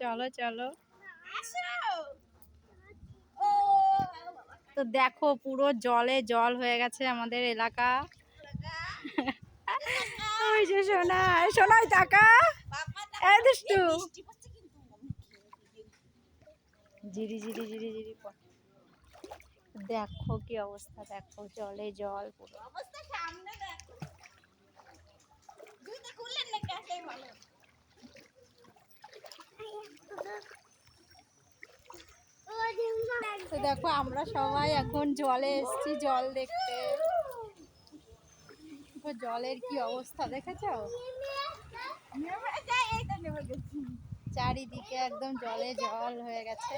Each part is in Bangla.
চলো চলো। তো দেখো পুরো জলে জল হয়ে গেছে আমাদের এলাকা। ওই যে সোনা, সোনাই টাকা দুষ্টু জিরি জিরি জিরি জিরি। দেখো কি অবস্থা, দেখো জলে জল পুরো। তো দেখো আমরা সবাই এখন জলে এসছি জল দেখতে। জলের কি অবস্থা দেখেছো? চারিদিকে একদম জলে জল হয়ে গেছে।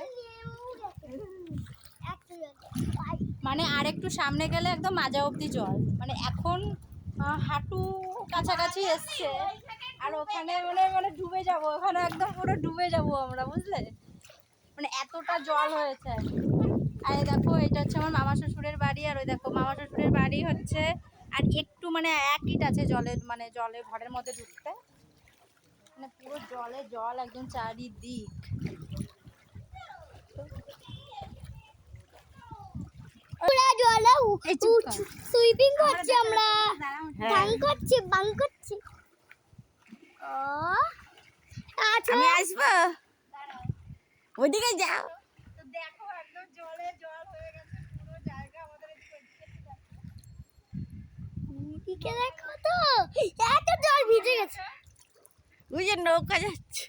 মানে আর একটু সামনে গেলে একদম মাজা অবধি জল, মানে এখন হাঁটু কাছাকাছি এসছে। আর ওখানে মানে ডুবে যাবো, ওখানে একদম পুরো ডুবে যাবো আমরা, বুঝলে, মানে এতটা জল হয়েছে। আর দেখো এটা হচ্ছে আমার মামা শ্বশুরের বাড়ি, আর ওই দেখো মামা শ্বশুরের বাড়ি হচ্ছে আর একটু মানে 1 ইট আছে জলের, মানে জলে ঘরের মধ্যে ঢুকতে, মানে পুরো জলে জল একদম চারিদিক। সুইপিং করছি আমরা, বাং করছি বাং করছি। আমি আসবো, ওইদিকে যাও। তো দেখো একদম জলে জল হয়ে গেছে পুরো জায়গা আমাদের এদিকে দেখো তো এত জল ভিজে গেছে। ওই যে নৌকা যাচ্ছে,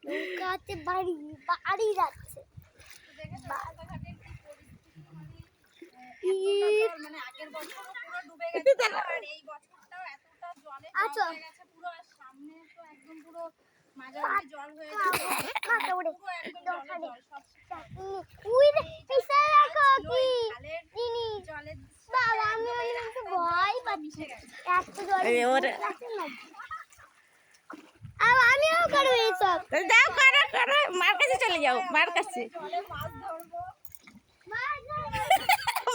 নৌকাতে বাড়ি বাড়ি যাচ্ছে। মানে আগের বছর পুরো ডুবে গেছে আর এই বছরটাও এতটা জলে জল হয়ে গেছে পুরো। আর সামনে তো একদম পুরো মাঝামাঝি জল হয়ে গেছে, পুরো একদম জলে জল সব। উই পিছে রাখো কি নিনি জলের বাবা আমি তো ভয় পাচ্ছি এত জল লাগছে না। আর আমিও করব এই সব। যাও করো করো, মার কাছে চলে যাও, মার কাছে জলে মাছ ধরবো,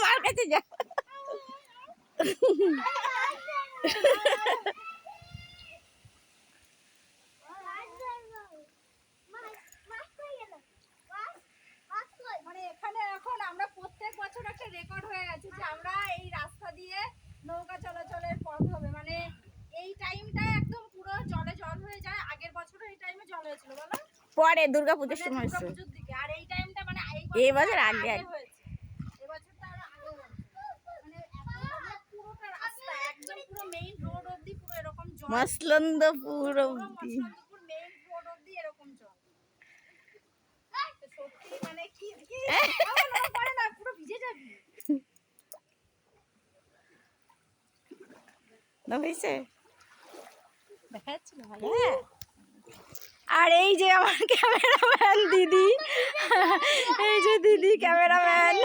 মার কাছে যাও। মানে এখানে এখন আমরা প্রত্যেক বছর একটা রেকর্ড হয়ে গেছে যে আমরা এই রাস্তা দিয়ে নৌকা চলাচলের পথ হবে, মানে এই টাইমটা একদম পুরো জলে জল হয়ে যায়। আগের বছরও এই টাইমে জল হয়েছিল বলো, পরে দুর্গাপূজার সময় হয়েছে, দুর্গাপূজার দিকে। আর এই টাইমটা মানে এই বছর আগে হয়েছে, এই বছরটা আরো আগে হয়েছে। মানে পুরোটা রাস্তা একদম পুরো মেইন রোড অবধি পুরো এরকম জল, মসলন্দপুর অবধি, মসলন্দপুর মেইন রোড অবধি এরকম জল। সত্যি মানে কি পড়ে না, পুরো ভিজে যাবি না, হয়েছে দেখা যাচ্ছে ভালো। আর এই যে আমার ক্যামেরাম্যান দিদি, এই যে দিদি ক্যামেরাম্যান।